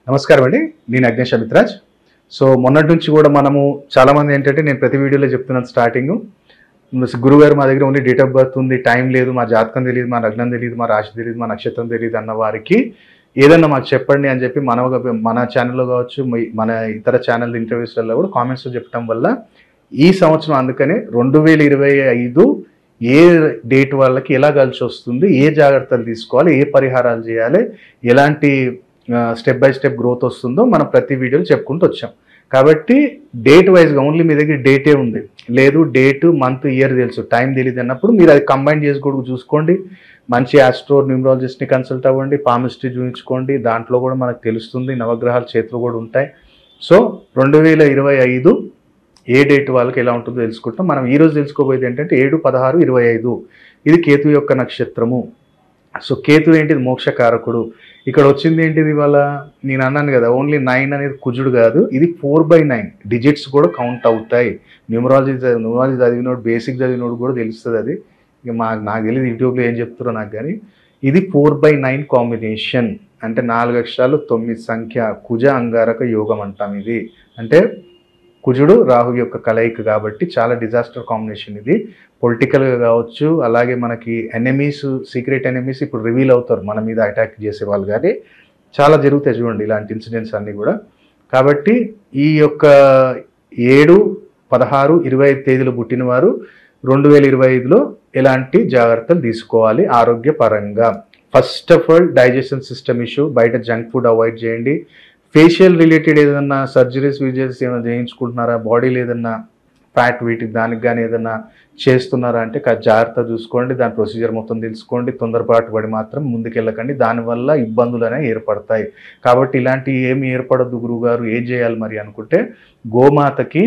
నమస్కారం అండి. నేను అగ్నేష్ అమిత్రాజ్. సో మొన్నటి నుంచి కూడా మనము చాలామంది ఏంటంటే నేను ప్రతి వీడియోలో చెప్తున్నాను స్టార్టింగ్ గురుగారు మా దగ్గర ఓన్లీ డేట్ ఆఫ్ బర్త్ ఉంది, టైం లేదు, మా జాతకం తెలియదు, మా లగ్నం తెలియదు, మా రాశి తెలియదు, మా నక్షత్రం తెలియదు అన్న వారికి ఏదన్నా మాకు చెప్పండి అని చెప్పి మన ఛానల్లో కావచ్చు, మన ఇతర ఛానల్ ఇంటర్వ్యూస్లలో కూడా కామెంట్స్లో చెప్పడం వల్ల ఈ సంవత్సరం అందుకనే 2025 ఏ డేట్ వాళ్ళకి ఎలా కలిసి వస్తుంది, ఏ జాగ్రత్తలు తీసుకోవాలి, ఏ పరిహారాలు చేయాలి, ఎలాంటి స్టెప్ బై స్టెప్ గ్రోత్ వస్తుందో మనం ప్రతి వీడియోలో చెప్పుకుంటూ వచ్చాం. కాబట్టి డేట్ వైజ్గా ఓన్లీ మీ దగ్గర డేటే ఉంది, లేదు డేటు మంత్ ఇయర్ తెలుసు, టైం తెలియదు అన్నప్పుడు మీరు అది కంబైన్ చేసుకోవడం చూసుకోండి. మంచి ఆస్ట్రో న్యూమరాలజిస్ట్ని కన్సల్ట్ అవ్వండి, పామిస్ట్రీ చూపించుకోండి, దాంట్లో కూడా మనకు తెలుస్తుంది, నవగ్రహాల చేతులు కూడా ఉంటాయి. సో 2025 ఏ డేట్ వాళ్ళకి ఎలా ఉంటుందో తెలుసుకుంటాం. మనం ఈరోజు తెలుసుకోబోయేది ఏంటంటే 7, 16, 25 ఇది కేతు యొక్క నక్షత్రము. సో కేతు ఏంటిది? మోక్షకారకుడు. ఇక్కడ వచ్చింది ఏంటిది? ఇవాళ నేను అన్నాను కదా ఓన్లీ 9 అనేది కుజుడు కాదు, ఇది 4/9 డిజిట్స్ కూడా కౌంట్ అవుతాయి. న్యూమరాలజీ చదివినోడు, బేసిక్ చదివినోడు కూడా తెలుస్తుంది అది. ఇక నాకు తెలియదు యూట్యూబ్లో ఏం చెప్తారో నాకు, కానీ ఇది 4/9 కాంబినేషన్ అంటే 4 అక్షరాలు 9 సంఖ్య, కుజ అంగారక యోగం అంటాం. ఇది అంటే కుజుడు రాహు యొక్క కలయిక కాబట్టి చాలా డిజాస్టర్ కాంబినేషన్ ఇది. పొలిటికల్గా కావచ్చు, అలాగే మనకి ఎనిమీస్, సీక్రెట్ ఎనిమీస్ ఇప్పుడు రివీల్ అవుతారు మన మీద అటాక్ చేసే వాళ్ళు, కానీ చాలా జరుగుతాయి చూడండి ఇలాంటి ఇన్సిడెంట్స్ అన్నీ కూడా. కాబట్టి ఈ యొక్క 7, 16, 25 తేదీలు పుట్టిన వారు 2025లో ఎలాంటి జాగ్రత్తలు తీసుకోవాలి ఆరోగ్యపరంగా? First of all digestion system issue, బయట జంక్ ఫుడ్ అవాయిడ్ చేయండి. ఫేషియల్ రిలేటెడ్ ఏదన్నా సర్జరీస్ ఏమైనా చేయించుకుంటున్నారా, బాడీలో ఏదన్నా ఫ్యాట్ వీటికి దానికి కానీ ఏదన్నా చేస్తున్నారా అంటే జాగ్రత్త చూసుకోండి, దాని ప్రొసీజర్ మొత్తం తెలుసుకోండి. తొందరపాటు పడి మాత్రం ముందుకెళ్ళకండి, దానివల్ల ఇబ్బందులు అనేవి ఏర్పడతాయి. కాబట్టి ఇలాంటివి ఏమి ఏర్పడద్దు గురువుగారు, ఏం చేయాలి మరి అనుకుంటే గోమాతకి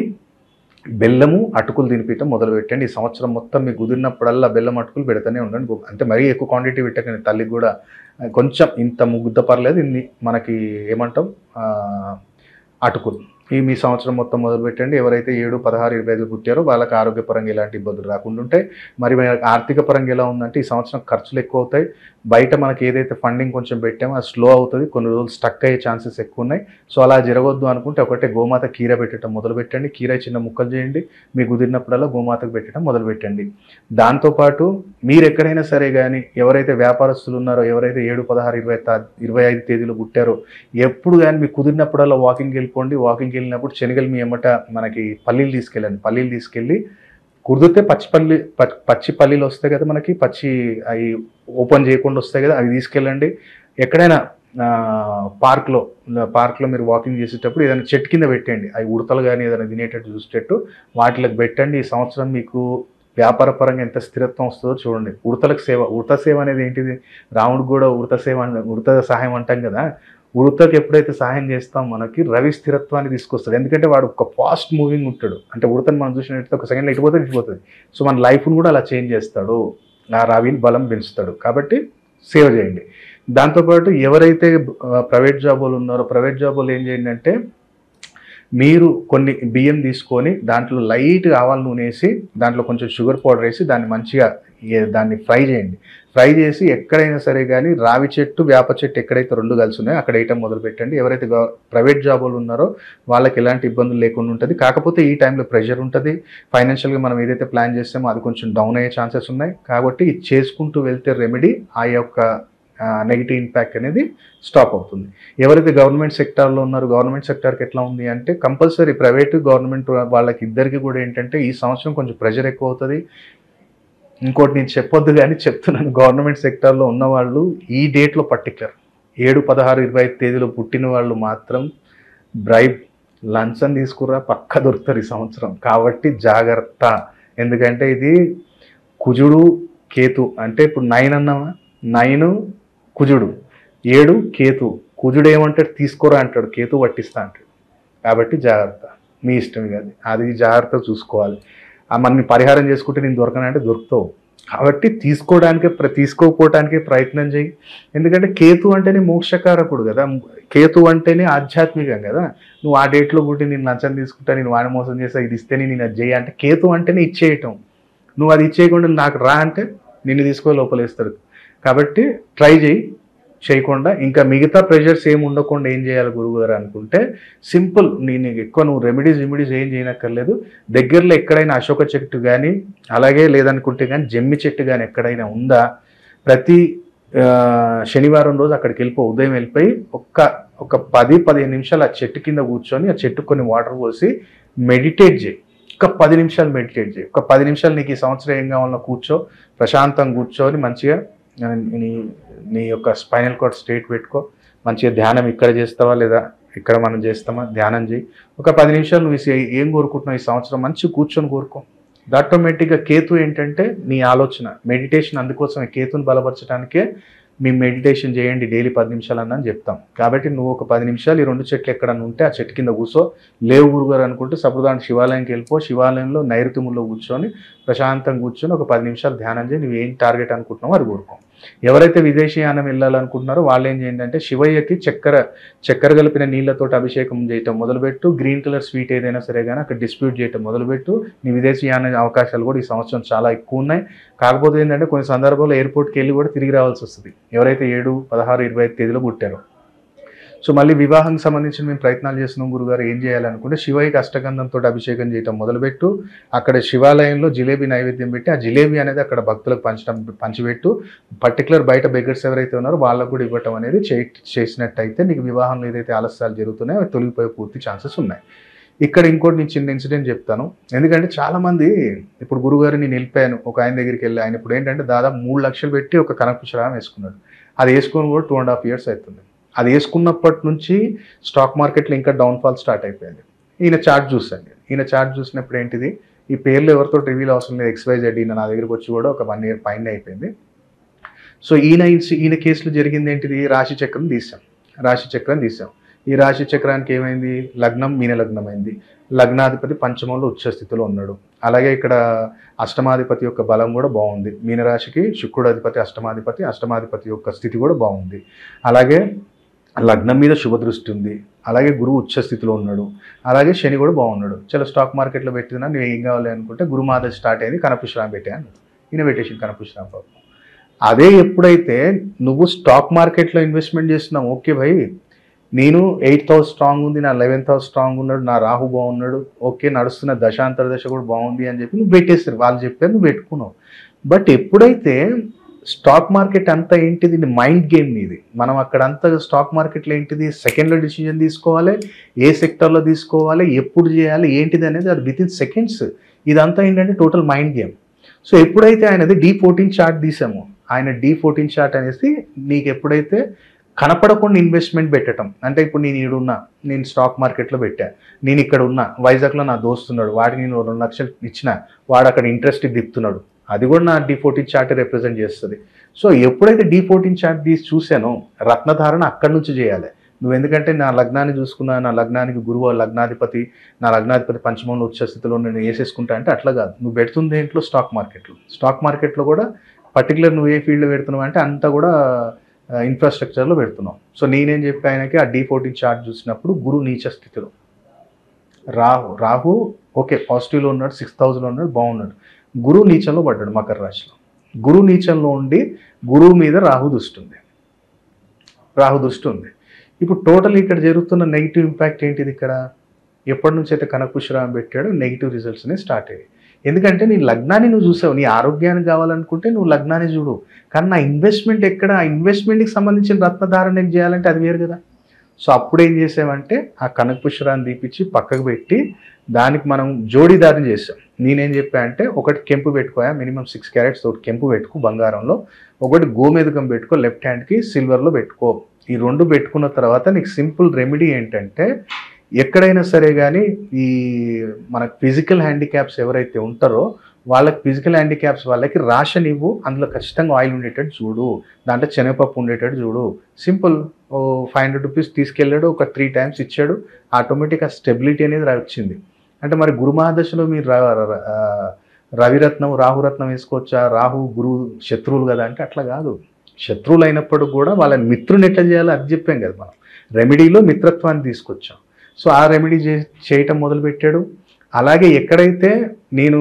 బెల్లము అటుకులు తినిపించడం మొదలుపెట్టండి. ఈ సంవత్సరం మొత్తం మీకు కుదిరినప్పుడల్లా బెల్లం అటుకులు పెడతానే ఉండండి. అంటే మరీ ఎక్కువ క్వాంటిటీ పెట్టకండి, తల్లికి కూడా కొంచెం ఇంత ముగ్గుద్ద పర్లేదు, ఇన్ని మనకి ఏమంటాం అటుకులు ఈ మీ సంవత్సరం మొత్తం మొదలుపెట్టండి. ఎవరైతే 7, 16, 25 పుట్టారో వాళ్ళకి ఆరోగ్యపరంగా ఎలాంటి ఇబ్బందులు రాకుండా ఉంటాయి. మరి ఆర్థిక పరంగా ఎలా ఉందంటే ఈ సంవత్సరం ఖర్చులు ఎక్కువ అవుతాయి. బయట మనకి ఏదైతే ఫండింగ్ కొంచెం పెట్టామో అది స్లో అవుతుంది, కొన్ని రోజులు స్టక్ అయ్యే ఛాన్సెస్ ఎక్కువ ఉన్నాయి. సో అలా జరగవద్దు అనుకుంటే ఒకటే గోమాత కీర పెట్టడం మొదలుపెట్టండి. కీర చిన్న ముక్కలు చేయండి, మీకు కుదిరినప్పుడల్లా గోమాతకు పెట్టడం మొదలుపెట్టండి. దాంతోపాటు మీరు ఎక్కడైనా సరే కానీ ఎవరైతే వ్యాపారస్తులు ఉన్నారో, ఎవరైతే 7, 16, 25 తేదీలు పుట్టారో ఎప్పుడు కానీ మీకు కుదిరినప్పుడల్లా వాకింగ్ వెళ్ళిపోండి. వాకింగ్ వెళ్ళినప్పుడు శనగలు మీ ఎమ్మట మనకి పల్లీలు తీసుకెళ్ళండి. పల్లీలు తీసుకెళ్ళి కుదిరితే పచ్చి పల్లీలు వస్తాయి కదా మనకి, పచ్చి అవి ఓపెన్ చేయకుండా వస్తాయి కదా, అవి తీసుకెళ్ళండి. ఎక్కడైనా పార్క్లో మీరు వాకింగ్ చేసేటప్పుడు ఏదైనా చెట్టు కింద పెట్టండి, అవి ఉడతలు కానీ ఏదైనా తినేటట్టు చూసేటట్టు వాటికి పెట్టండి. ఈ సంవత్సరం మీకు వ్యాపార పరంగా ఎంత స్థిరత్వం వస్తుందో చూడండి. ఉడత సేవ అనేది ఏంటిది? రాముడికి కూడా ఉడత సహాయం అంటాం కదా. ఉడతకి ఎప్పుడైతే సహాయం చేస్తాం మనకి రవి స్థిరత్వాన్ని తీసుకొస్తాడు. ఎందుకంటే వాడు ఒక ఫాస్ట్ మూవింగ్ ఉంటాడు. అంటే ఉడతని మనం చూసినట్టు ఒక సెకండ్లో ఇటుపోతుంది. సో మన లైఫ్ను కూడా అలా చేంజ్ చేస్తాడు, ఆ రవిని బలం పెంచుతాడు. కాబట్టి సేవ చేయండి. దాంతోపాటు ఎవరైతే ప్రైవేట్ జాబులు ఉన్నారో ప్రైవేట్ జాబులు ఏం చేయండి అంటే మీరు కొన్ని బియ్యం తీసుకొని దాంట్లో లైట్గా ఆవాల నూనె వేసి దాంట్లో కొంచెం షుగర్ పౌడర్ వేసి దాన్ని మంచిగా దాన్ని ఫ్రై చేయండి. ఫ్రై చేసి ఎక్కడైనా సరే కానీ రావి చెట్టు, వేప చెట్టు ఎక్కడైతే 2 కలిసి ఉన్నాయో అక్కడ వేయటం మొదలు పెట్టండి. ఎవరైతే ప్రైవేట్ జాబులు ఉన్నారో వాళ్ళకి ఎలాంటి ఇబ్బందులు లేకుండా ఉంటుంది. కాకపోతే ఈ టైంలో ప్రెషర్ ఉంటుంది. ఫైనాన్షియల్గా మనం ఏదైతే ప్లాన్ చేస్తామో అది కొంచెం డౌన్ అయ్యే ఛాన్సెస్ ఉన్నాయి. కాబట్టి ఇది చేసుకుంటూ వెళ్తే రెమెడీ ఆ యొక్క నెగిటివ్ ఇంపాక్ట్ అనేది స్టాప్ అవుతుంది. ఎవరైతే గవర్నమెంట్ సెక్టార్లో ఉన్నారో గవర్నమెంట్ సెక్టార్కి ఎట్లా ఉంది అంటే కంపల్సరీ ప్రైవేటు గవర్నమెంట్ వాళ్ళకి ఇద్దరికి కూడా ఏంటంటే ఈ సంవత్సరం కొంచెం ప్రెషర్ ఎక్కువ అవుతుంది. ఇంకోటి నేను చెప్పొద్దు కానీ చెప్తున్నాను, గవర్నమెంట్ సెక్టార్లో ఉన్నవాళ్ళు ఈ డేట్లో పర్టికులర్ 7, 16, 25 తేదీలో పుట్టిన వాళ్ళు మాత్రం బ్రైబ్ లంచం తీసుకురా పక్క దొరుకుతారు ఈ సంవత్సరం. కాబట్టి జాగ్రత్త. ఎందుకంటే ఇది కుజుడు కేతు అంటే ఇప్పుడు 9 అన్నామా, 9 కుజుడు, 7 కేతు. కుజుడు ఏమంటాడు? తీసుకోరా అంటాడు, కేతు పట్టిస్తా అంటాడు. కాబట్టి జాగ్రత్త, మీ ఇష్టం కాదు, అది జాగ్రత్త చూసుకోవాలి. మనని పరిహారం చేసుకుంటే నేను దొరకనంటే దొరుకుతావు. కాబట్టి తీసుకోకపోవటానికే ప్రయత్నం చేయి. ఎందుకంటే కేతు అంటేనే మోక్షకారకుడు కదా, కేతు అంటేనే ఆధ్యాత్మికం కదా. నువ్వు ఆ డేట్లో పుట్టి నేను లంచం తీసుకుంటా, నేను వాడిని మోసం చేస్తా, ఇది ఇస్తేనే నేను అది చేయ అంటే కేతు అంటేనే ఇచ్చేయటం. నువ్వు అది ఇచ్చేయకుండా నాకు రా అంటే నిన్ను తీసుకొని లోపలేస్తాడు. కాబట్టి ట్రై చేయి, చేయకుండా ఇంకా మిగతా ప్రెషర్స్ ఏమి ఉండకుండా ఏం చేయాలి గురువుగారు అనుకుంటే సింపుల్, నేను ఎక్కువ నువ్వు రెమెడీస్ ఏం చేయనక్కర్లేదు. దగ్గరలో ఎక్కడైనా అశోక చెట్టు కానీ అలాగే లేదనుకుంటే కానీ జమ్మి చెట్టు కానీ ఎక్కడైనా ఉందా, ప్రతి శనివారం రోజు అక్కడికి ఉదయం వెళ్ళిపోయి ఒక 10-15 నిమిషాలు ఆ చెట్టు కింద కూర్చొని ఆ చెట్టు కొన్ని వాటర్ పోసి మెడిటేట్ చేయి. ఒక 10 నిమిషాలు మెడిటేట్ చేయి. ఒక 10 నిమిషాలు నీకు ఈ సంవత్సరం ఏం కావాలో కూర్చో, ప్రశాంతంగా కూర్చొని మంచిగా నీ యొక్క స్పైనల్ కార్డ్ స్ట్రేట్ పెట్టుకో. మంచిగా ధ్యానం ఇక్కడ చేస్తావా లేదా ఇక్కడ మనం చేస్తామా, ధ్యానం చేయి. ఒక 10 నిమిషాలు నువ్వు ఏం కోరుకుంటున్నావు ఈ సంవత్సరం మంచిగా కూర్చొని కోరుకో. ఆటోమేటిక్గా కేతు ఏంటంటే నీ ఆలోచన, మెడిటేషన్ అందుకోసమే కేతుని బలపరచడానికే మేము మెడిటేషన్ చేయండి డైలీ 10 నిమిషాలు అని చెప్తాం. కాబట్టి నువ్వు ఒక 10 నిమిషాలు ఈ 2 చెట్లు ఎక్కడన్నా ఉంటే ఆ చెట్టు కింద కూర్చో. లేవు గురుగారు అనుకుంటే సప్రదాన శివాలయంకి వెళ్ళిపో, శివాలయంలో నైరుతిముల్లో కూర్చొని ప్రశాంతంగా కూర్చొని ఒక 10 నిమిషాలు ధ్యానం చేయి. నువ్వు ఏం టార్గెట్ అనుకుంటున్నావో అది కోరుకో. ఎవరైతే విదేశీయానం వెళ్ళాలనుకుంటున్నారో వాళ్ళు ఏం చేయండి అంటే శివయ్యకి చక్కెర కలిపిన నీళ్లతో అభిషేకం చేయటం మొదలుపెట్టు. గ్రీన్ కలర్ స్వీట్ ఏదైనా సరే కానీ అక్కడ డిస్ట్రిబ్యూట్ చేయటం మొదలుపెట్టు. నీ విదేశీయాన అవకాశాలు కూడా ఈ సంవత్సరం చాలా ఎక్కువ ఉన్నాయి. కాకపోతే ఏంటంటే కొన్ని సందర్భాల్లో ఎయిర్పోర్ట్కి వెళ్ళి కూడా తిరిగి రావాల్సి వస్తుంది ఎవరైతే 7, 16, 25 తేదీలో పుట్టారో. సో మళ్ళీ వివాహానికి సంబంధించిన మేము ప్రయత్నాలు చేస్తున్నాం గురుగారు. ఏం చేయాలనుకుంటే శివయ్యకి అష్టగంధంతో అభిషేకం చేయటం మొదలుపెట్టు. అక్కడ శివాలయంలో జిలేబీ నైవేద్యం పెట్టి ఆ జిలేబీ అనేది అక్కడ భక్తులకు పంచిపెట్టు. పర్టికులర్ బయట బెగ్గర్స్ ఎవరైతే ఉన్నారో వాళ్ళకు కూడా ఇవ్వటం అనేది చేసినట్టయితే నీకు వివాహంలో ఏదైతే ఆలస్యాలు జరుగుతున్నాయో అవి తొలగిపోయే పూర్తి ఛాన్సెస్ ఉన్నాయి. ఇక్కడ ఇంకోటి నేను చిన్న ఇన్సిడెంట్ చెప్తాను. ఎందుకంటే చాలామంది ఇప్పుడు గురుగారు నేను వెళ్ళిపోయాను ఒక ఆయన దగ్గరికి వెళ్ళి, ఆయన ఇప్పుడు ఏంటంటే దాదాపు 3 లక్షలు పెట్టి ఒక కనకపుష్పరాగం వేసుకున్నాడు. అది వేసుకొని కూడా 2.5 years అవుతుంది. అది వేసుకున్నప్పటి నుంచి స్టాక్ మార్కెట్లో ఇంకా డౌన్ఫాల్ స్టార్ట్ అయిపోయింది. ఈయన చార్ట్ చూసాను. ఈయన చార్ట్ చూసినప్పుడు ఏంటిది, ఈ పేర్లు ఎవరితో రివీల్ అవసరం లేదు, XYZ ఈయన నా దగ్గరికి వచ్చి కూడా ఒక 1 year పైన అయిపోయింది. సో ఈయన కేసులో జరిగింది ఏంటిది, రాశి చక్రం తీసాం. ఈ రాశి చక్రానికి ఏమైంది, లగ్నం మీన లగ్నం అయింది. లగ్నాధిపతి పంచమంలో ఉచ్చ స్థితిలో ఉన్నాడు. అలాగే ఇక్కడ అష్టమాధిపతి యొక్క బలం కూడా బాగుంది. మీనరాశికి శుక్రుడు అధిపతి అష్టమాధిపతి యొక్క స్థితి కూడా బాగుంది. అలాగే లగ్నం మీద శుభ దృష్టి ఉంది. అలాగే గురువు ఉచ్చ స్థితిలో ఉన్నాడు. అలాగే శని కూడా బాగున్నాడు. చాలా స్టాక్ మార్కెట్లో పెట్టినా నువ్వు ఏం కావాలి అనుకుంటే గురుమాద స్టార్ట్ అయింది, కనపుష్పరాగం పెట్టాను, ఇన్వెటేషన్ కనపుష్పరాగం పాపం. అదే ఎప్పుడైతే నువ్వు స్టాక్ మార్కెట్లో ఇన్వెస్ట్మెంట్ చేస్తున్నావు, ఓకే భయ్ నేను 8th house స్ట్రాంగ్ ఉంది, నా 11th house స్ట్రాంగ్ ఉన్నాడు, నా రాహు బాగున్నాడు, ఓకే నడుస్తున్న దశాంతర దశ కూడా బాగుంది అని చెప్పి నువ్వు పెట్టేస్తారు. వాళ్ళు చెప్పారు, నువ్వు పెట్టుకున్నావు. బట్ ఎప్పుడైతే స్టాక్ మార్కెట్ అంతా ఏంటిది, మైండ్ గేమ్ నీది. మనం అక్కడంతా స్టాక్ మార్కెట్లో ఏంటిది, సెకండ్లో డిసిజన్ తీసుకోవాలి, ఏ సెక్టర్లో తీసుకోవాలి, ఎప్పుడు చేయాలి, ఏంటిది అనేది అది విత్ ఇన్ సెకండ్స్. ఇదంతా ఏంటంటే టోటల్ మైండ్ గేమ్. సో ఎప్పుడైతే ఆయనది D14 చార్ట్ తీసామో, ఆయన D14 చార్ట్ అనేసి నీకు ఎప్పుడైతే కనపడకుండా ఇన్వెస్ట్మెంట్ పెట్టడం అంటే, ఇప్పుడు నేను ఈడున్నా, నేను స్టాక్ మార్కెట్లో పెట్టా, నేను ఇక్కడ ఉన్నా, వైజాగ్లో నా దోస్తున్నాడు, వాడికి నేను 2 లక్షలు ఇచ్చిన, వాడు అక్కడ ఇంట్రెస్ట్ దిప్పుతున్నాడు, అది కూడా నా D14 చార్ట్ రిప్రజెంట్ చేస్తుంది. సో ఎప్పుడైతే D14 చార్ట్ తీసి చూసానో రత్నధారణ అక్కడి నుంచి చేయాలి నువ్వు. ఎందుకంటే నా లగ్నాన్ని చూసుకున్నా, నా లగ్నానికి గురువు లగ్నాధిపతి, నా లగ్నాధిపతి పంచమంలో ఉచ్చ స్థితిలో నేను వేసేసుకుంటా అంటే అట్లా కాదు. నువ్వు పెడుతుంది ఏంట్లో స్టాక్ మార్కెట్లో కూడా పర్టికులర్ నువ్వు ఏ ఫీల్డ్లో పెడుతున్నావు అంటే అంతా కూడా ఇన్ఫ్రాస్ట్రక్చర్లో పెడుతున్నాం. సో నేనేం చెప్పి ఆయనకి ఆ D14 చార్ట్ చూసినప్పుడు గురు నీచ స్థితిలో, రాహు ఓకే పాజిటివ్లో ఉన్నాడు, 6,000లో ఉన్నాడు, బాగున్నాడు. గురు నీచంలో పడ్డాడు మకర రాశిలో. గురు నీచంలో ఉండి గురువు మీద రాహు దృష్టి ఉంది. ఇప్పుడు టోటల్ ఇక్కడ జరుగుతున్న నెగిటివ్ ఇంపాక్ట్ ఏంటిది, ఇక్కడ ఎప్పటి నుంచి అయితే కనకపుష్పరాగం పెట్టాడో నెగిటివ్ రిజల్ట్స్ అనేవి స్టార్ట్ అయ్యాయి. ఎందుకంటే నీ లగ్నాన్ని నువ్వు చూసావు, నీ ఆరోగ్యానికి కావాలనుకుంటే నువ్వు లగ్నాన్ని చూడు, కానీ నా ఇన్వెస్ట్మెంట్ ఎక్కడ, ఆ ఇన్వెస్ట్మెంట్కి సంబంధించిన రత్నధారణ ఏం చేయాలంటే అది వేరు కదా. సో అప్పుడు ఏం చేసామంటే ఆ కనకపుష్పరాన్ని తీపిచ్చి పక్కకు పెట్టి దానికి మనం జోడీదారం చేసాం. నేనేం చెప్పా అంటే, ఒకటి కెంపు పెట్టుకోయా, మినిమం 6 carats తోటి కెంపు పెట్టుకో బంగారంలో, ఒకటి గోమేధకం పెట్టుకో లెఫ్ట్ హ్యాండ్కి, సిల్వర్లో పెట్టుకో. ఈ 2 పెట్టుకున్న తర్వాత నీకు సింపుల్ రెమెడీ ఏంటంటే, ఎక్కడైనా సరే కానీ ఈ మనకు ఫిజికల్ హ్యాండిక్యాప్స్ ఎవరైతే ఉంటారో వాళ్ళకి ఫిజికల్ హ్యాండిక్యాప్స్ వాళ్ళకి రేషన్ ఇవ్వు, అందులో ఖచ్చితంగా ఆయిల్ ఉండేటట్టు చూడు, దాంట్లో శనగపప్పు ఉండేటట్టు చూడు. సింపుల్ 500 rupees తీసుకెళ్ళాడు, ఒక 3 times ఇచ్చాడు, ఆటోమేటిక్ ఆ స్టెబిలిటీ అనేది వచ్చింది. అంటే మరి గురుమహాదశలో మీరు రవిరత్నం రాహురత్నం వేసుకోవచ్చా, రాహు గురువు శత్రువులు కదా అంటే అట్లా కాదు. శత్రువులు అయినప్పుడు కూడా వాళ్ళని మిత్రుని ఎట్లా చేయాలో అది చెప్పాం కదా మనం. రెమెడీలో మిత్రత్వాన్ని తీసుకొచ్చాం. సో ఆ రెమెడీ చేయటం మొదలుపెట్టాడు. అలాగే ఎక్కడైతే నేను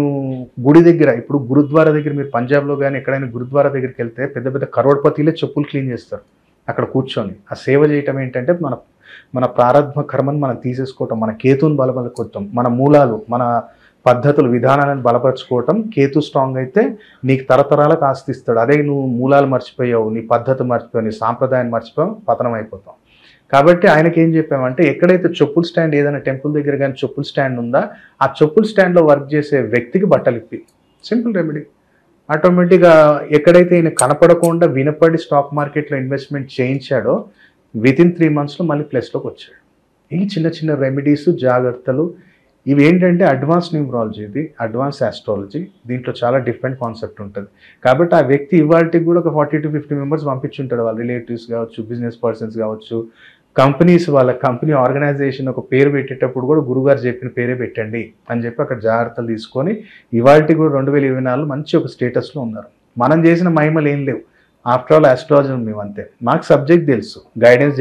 గుడి దగ్గర, ఇప్పుడు గురుద్వారా దగ్గర మీరు పంజాబ్లో కానీ ఎక్కడైనా గురుద్వారా దగ్గరికి వెళ్తే పెద్ద పెద్ద కరోడ్పతిలే చెప్పులు క్లీన్ చేస్తారు. అక్కడ కూర్చొని ఆ సేవ చేయటం ఏంటంటే మన మన ప్రారంభ కర్మను మనం తీసేసుకోవటం, మన కేతుని బలపరుచుకోవటం, మన మూలాలు, మన పద్ధతులు, విధానాలను బలపరుచుకోవటం. కేతు స్ట్రాంగ్ అయితే నీకు తరతరాలకు ఆస్తిస్తాడు. అదే నువ్వు మూలాలు మర్చిపోయావు, నీ పద్ధతి మర్చిపోయావు, నీ సాంప్రదాయాన్ని మర్చిపోయావు, పతనం అయిపోతావు. కాబట్టి ఆయనకి ఏం చెప్పామంటే, ఎక్కడైతే చెప్పుల స్టాండ్, ఏదైనా టెంపుల్ దగ్గర కానీ చెప్పుల స్టాండ్ ఉందా, ఆ చెప్పుల స్టాండ్లో వర్క్ చేసే వ్యక్తికి బట్టలు ఇప్పి. Simple remedy. ఆటోమేటిక్గా ఎక్కడైతే ఈయన కనపడకుండా వినపడి స్టాక్ మార్కెట్లో ఇన్వెస్ట్మెంట్ చేయించాడో వితిన్ 3 monthsలో మళ్ళీ ప్లస్లోకి వచ్చాడు. ఈ చిన్న చిన్న రెమెడీస్, జాగ్రత్తలు ఇవి ఏంటంటే అడ్వాన్స్ న్యూమరాలజీ, ఇది అడ్వాన్స్ ఆస్ట్రాలజీ. దీంట్లో చాలా డిఫరెంట్ కాన్సెప్ట్ ఉంటుంది. కాబట్టి ఆ వ్యక్తి ఇవాళకి కూడా ఒక 40 to 50 members పంపించుంటాడు. వాళ్ళ రిలేటివ్స్ కావచ్చు, బిజినెస్ పర్సన్స్ కావచ్చు, కంపెనీస్, వాళ్ళ కంపెనీ ఆర్గనైజేషన్ ఒక పేరు పెట్టేటప్పుడు కూడా గురుగారు చెప్పిన పేరే పెట్టండి అని చెప్పి అక్కడ జాగ్రత్తలు తీసుకొని ఇవాళకి కూడా 2024 మంచి ఒక స్టేటస్లో ఉన్నారు. మనం చేసిన మహిమలు ఏం లేవు. ఆఫ్టర్ ఆల్ ఆస్ట్రాలజీ మేము అంతే. మాకు సబ్జెక్ట్ తెలుసు, గైడెన్స్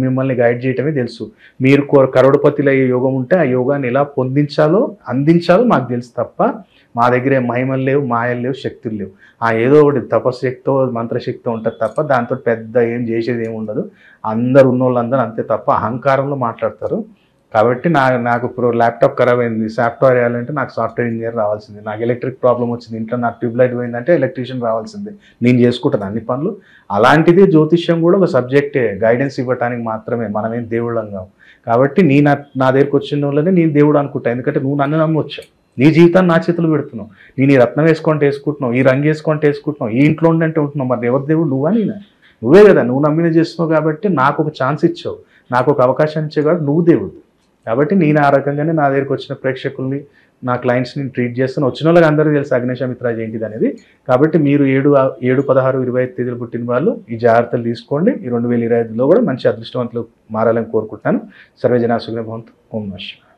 మిమ్మల్ని గైడ్ చేయటమే తెలుసు. మీరు కరోడపతిలో అయ్యే యోగం ఉంటే ఆ యోగాన్ని ఎలా అందించాలో మాకు తెలుసు తప్ప మా దగ్గర మహిమలు లేవు, మాయలు లేవు, శక్తులు లేవు. ఏదో ఒకటి తపశక్తో, మంత్రశక్తో ఉంటుంది తప్ప దాంతో పెద్ద ఏం చేసేది ఏమి ఉండదు. అందరు ఉన్నోళ్ళందరూ అంతే తప్ప అహంకారంలో మాట్లాడతారు. కాబట్టి నాకు ఇప్పుడు ల్యాప్టాప్ ఖరాబ్ అయింది, సాఫ్ట్వేర్ వేయాలంటే నాకు సాఫ్ట్వేర్ ఇంజనీర్ రావాల్సింది. నాకు ఎలక్ట్రిక్ ప్రాబ్లం వచ్చింది, ఇంట్లో నాకు ట్యూబ్లైట్ పోయిందంటే ఎలక్ట్రీషియన్ రావాల్సిందే. నేను చేసుకుంటాను అన్ని పనులు. అలాంటిది జ్యోతిష్యం కూడా ఒక సబ్జెక్టే, గైడెన్స్ ఇవ్వడానికి మాత్రమే. మనమేం దేవుళ్ళం కావు. కాబట్టి నా దగ్గరికి వచ్చిన వాళ్ళని నేను దేవుడు అనుకుంటాను. ఎందుకంటే నువ్వు నన్ను నమ్మొచ్చావు. నీ జీవితాన్ని నా చేతులు పెడుతున్నావు. నేను ఈ రత్నం వేసుకుంటున్నావు, ఈ రంగు వేసుకుంటున్నావు, ఈ ఇంట్లో ఉండంటే ఉంటున్నావు. మరి ఎవరి దేవుడు? నువ్వా నేనా? నువ్వే కదా. నువ్వు నమ్మిన చేస్తున్నావు కాబట్టి నాకు ఒక ఛాన్స్ ఇచ్చావు, నాకు ఒక అవకాశం ఇచ్చావు కాబట్టి నువ్వు దేవుడు. కాబట్టి నేను ఆ రకంగానే నా దగ్గరికి వచ్చిన ప్రేక్షకుల్ని, నా క్లయింట్స్ని ట్రీట్ చేస్తాను. వచ్చిన వాళ్ళకి అందరికీ తెలుసు అగ్నేశమిత్రాజ్ ఏంటిది అనేది. కాబట్టి మీరు 7, 16, 25 తేదీలు పుట్టిన వాళ్ళు ఈ జాగ్రత్తలు తీసుకోండి. ఈ 2025లో కూడా మంచి అదృష్టవంతులు మారాలని కోరుకుంటున్నాను. సర్వే జనా సుఖినో భవంతు. ఓం నమః శివాయ.